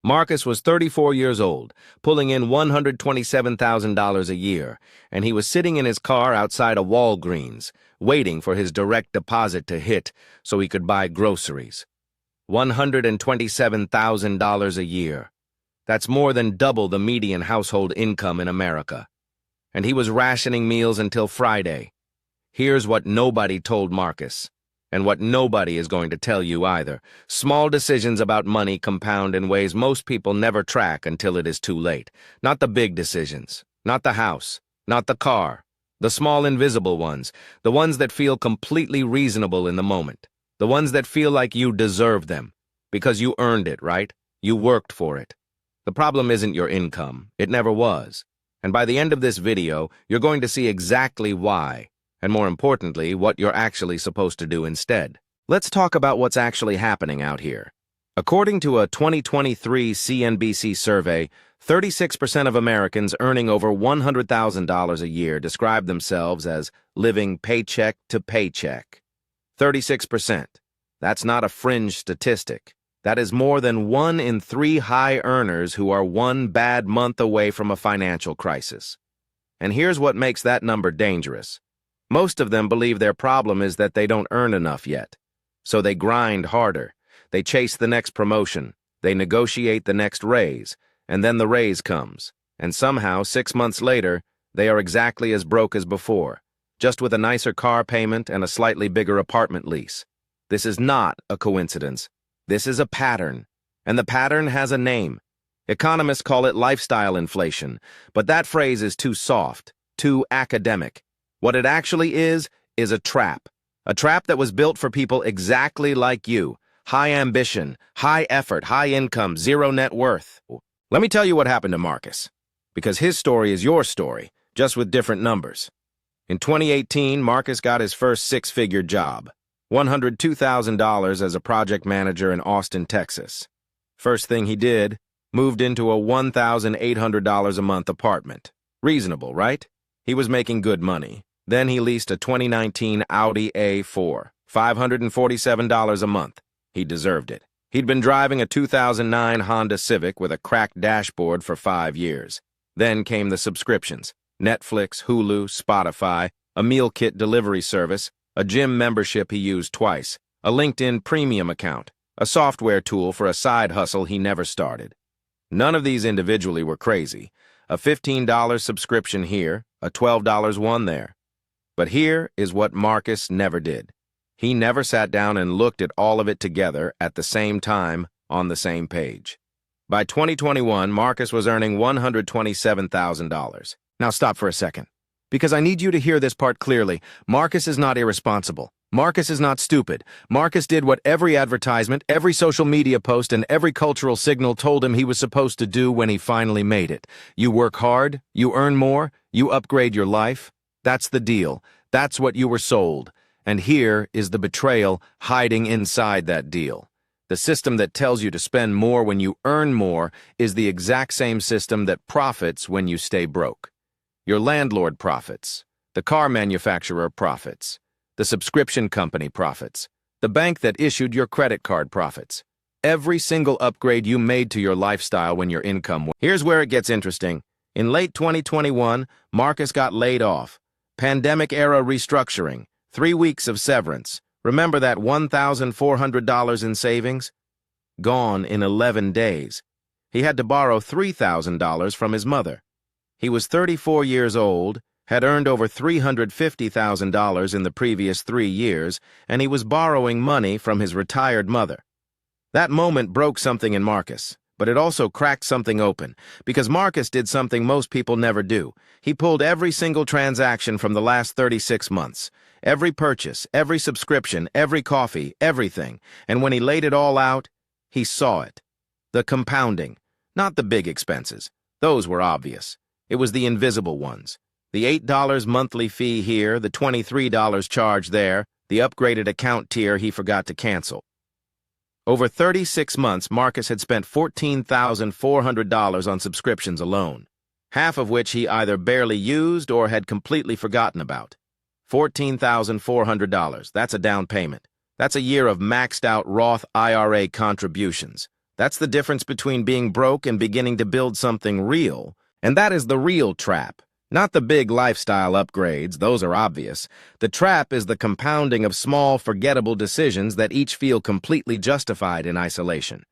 Marcus was 34 years old, pulling in $127,000 a year, and he was sitting in his car outside a Walgreens, waiting for his direct deposit to hit so he could buy groceries. $127,000 a year. That's more than double the median household income in America. And he was rationing meals until Friday. Here's what nobody told Marcus. And what nobody is going to tell you either. Small decisions about money compound in ways most people never track until it is too late. Not the big decisions, not the house, not the car. The small invisible ones, the ones that feel completely reasonable in the moment. The ones that feel like you deserve them. Because you earned it, right? You worked for it. The problem isn't your income. It never was. And by the end of this video, you're going to see exactly why. And more importantly, what you're actually supposed to do instead. Let's talk about what's actually happening out here. According to a 2023 CNBC survey, 36% of Americans earning over $100,000 a year describe themselves as living paycheck to paycheck. 36%. That's not a fringe statistic. That is more than 1 in 3 high earners who are one bad month away from a financial crisis. And here's what makes that number dangerous. Most of them believe their problem is that they don't earn enough yet. So they grind harder. They chase the next promotion. They negotiate the next raise. And then the raise comes. And somehow, 6 months later, they are exactly as broke as before, just with a nicer car payment and a slightly bigger apartment lease. This is not a coincidence. This is a pattern. And the pattern has a name. Economists call it lifestyle inflation. But that phrase is too soft, too academic. What it actually is a trap. A trap that was built for people exactly like you. High ambition, high effort, high income, zero net worth. Let me tell you what happened to Marcus. Because his story is your story, just with different numbers. In 2018, Marcus got his first six-figure job. $102,000 as a project manager in Austin, Texas. First thing he did, moved into a $1,800 a month apartment. Reasonable, right? He was making good money. Then he leased a 2019 Audi A4, $547 a month. He deserved it. He'd been driving a 2009 Honda Civic with a cracked dashboard for 5 years. Then came the subscriptions. Netflix, Hulu, Spotify, a meal kit delivery service, a gym membership he used twice, a LinkedIn premium account, a software tool for a side hustle he never started. None of these individually were crazy. A $15 subscription here, a $12 one there. But here is what Marcus never did. He never sat down and looked at all of it together at the same time on the same page. By 2021, Marcus was earning $127,000. Now stop for a second, because I need you to hear this part clearly. Marcus is not irresponsible. Marcus is not stupid. Marcus did what every advertisement, every social media post, and every cultural signal told him he was supposed to do when he finally made it. You work hard, you earn more, you upgrade your life. That's the deal. That's what you were sold. And here is the betrayal hiding inside that deal. The system that tells you to spend more when you earn more is the exact same system that profits when you stay broke. Your landlord profits. The car manufacturer profits. The subscription company profits. The bank that issued your credit card profits. Every single upgrade you made to your lifestyle when your income. Here's where it gets interesting. In late 2021, Marcus got laid off. Pandemic-era restructuring. 3 weeks of severance. Remember that $1,400 in savings? Gone in 11 days. He had to borrow $3,000 from his mother. He was 34 years old, had earned over $350,000 in the previous 3 years, and he was borrowing money from his retired mother. That moment broke something in Marcus, but it also cracked something open, because Marcus did something most people never do. He pulled every single transaction from the last 36 months. Every purchase, every subscription, every coffee, everything. And when he laid it all out, he saw it. The compounding, not the big expenses. Those were obvious. It was the invisible ones. The $8 monthly fee here, the $23 charge there, the upgraded account tier he forgot to cancel. Over 36 months, Marcus had spent $14,400 on subscriptions alone, half of which he either barely used or had completely forgotten about. $14,400, that's a down payment. That's a year of maxed-out Roth IRA contributions. That's the difference between being broke and beginning to build something real. And that is the real trap. Not the big lifestyle upgrades, those are obvious. The trap is the compounding of small, forgettable decisions that each feel completely justified in isolation,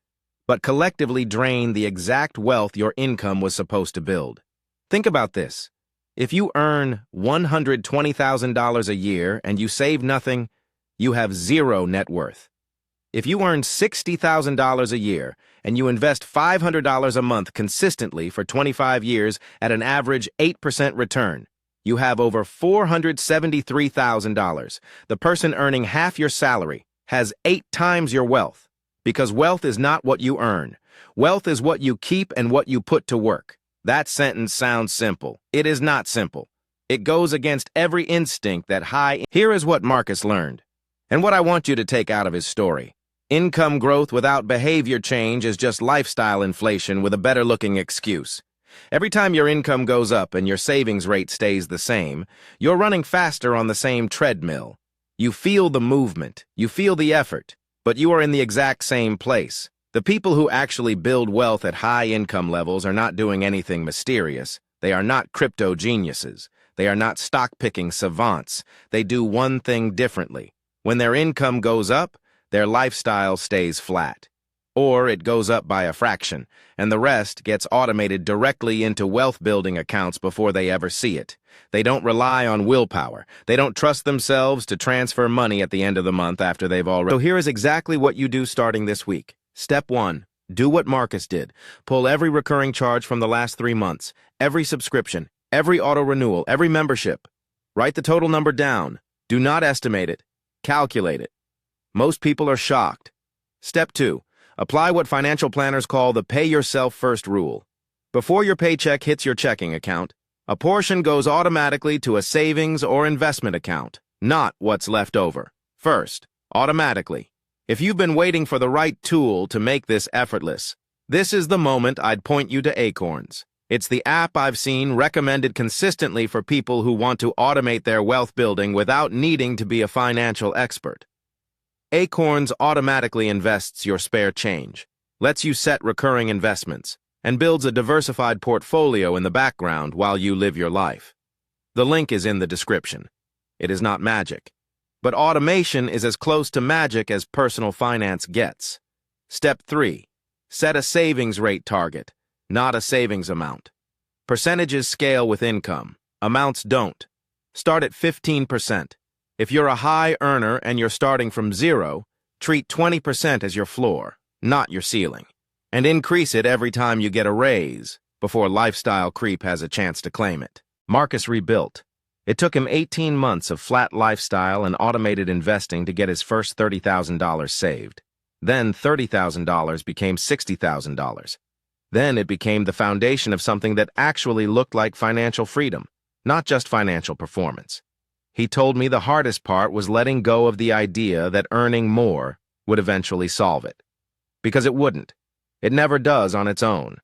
but collectively drain the exact wealth your income was supposed to build. Think about this. If you earn $120,000 a year and you save nothing, you have zero net worth. If you earn $60,000 a year and you invest $500 a month consistently for 25 years at an average 8% return, you have over $473,000. The person earning half your salary has 8 times your wealth, because wealth is not what you earn. Wealth is what you keep and what you put to work. That sentence sounds simple. It is not simple. It goes against every instinct that Here is what Marcus learned, and what I want you to take out of his story. Income growth without behavior change is just lifestyle inflation with a better-looking excuse. Every time your income goes up and your savings rate stays the same, you're running faster on the same treadmill. You feel the movement, you feel the effort, but you are in the exact same place. The people who actually build wealth at high income levels are not doing anything mysterious. They are not crypto geniuses. They are not stock-picking savants. They do one thing differently. When their income goes up, their lifestyle stays flat. Or it goes up by a fraction, and the rest gets automated directly into wealth-building accounts before they ever see it. They don't rely on willpower. They don't trust themselves to transfer money at the end of the month after they've already... So here is exactly what you do starting this week. Step 1. Do what Marcus did. Pull every recurring charge from the last 3 months, every subscription, every auto-renewal, every membership. Write the total number down. Do not estimate it. Calculate it. Most people are shocked. Step 2. Apply what financial planners call the pay yourself first rule. Before your paycheck hits your checking account, a portion goes automatically to a savings or investment account, not what's left over. First, automatically. If you've been waiting for the right tool to make this effortless, this is the moment I'd point you to Acorns. It's the app I've seen recommended consistently for people who want to automate their wealth building without needing to be a financial expert. Acorns automatically invests your spare change, lets you set recurring investments, and builds a diversified portfolio in the background while you live your life. The link is in the description. It is not magic, but automation is as close to magic as personal finance gets. Step 3. Set a savings rate target, not a savings amount. Percentages scale with income. Amounts don't. Start at 15%. If you're a high earner and you're starting from zero, treat 20% as your floor, not your ceiling, and increase it every time you get a raise before lifestyle creep has a chance to claim it. Marcus rebuilt. It took him 18 months of flat lifestyle and automated investing to get his first $30,000 saved. Then $30,000 became $60,000. Then it became the foundation of something that actually looked like financial freedom, not just financial performance. He told me the hardest part was letting go of the idea that earning more would eventually solve it. Because it wouldn't. It never does on its own.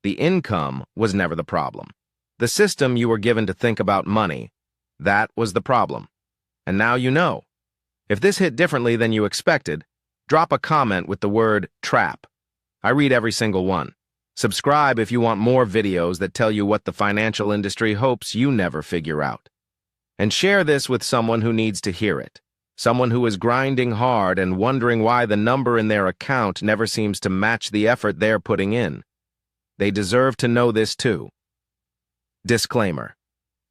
The income was never the problem. The system you were given to think about money, that was the problem. And now you know. If this hit differently than you expected, drop a comment with the word trap. I read every single one. Subscribe if you want more videos that tell you what the financial industry hopes you never figure out. And share this with someone who needs to hear it. Someone who is grinding hard and wondering why the number in their account never seems to match the effort they're putting in. They deserve to know this too. Disclaimer.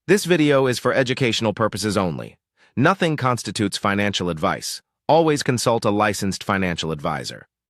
This video is for educational purposes only. Nothing constitutes financial advice. Always consult a licensed financial advisor.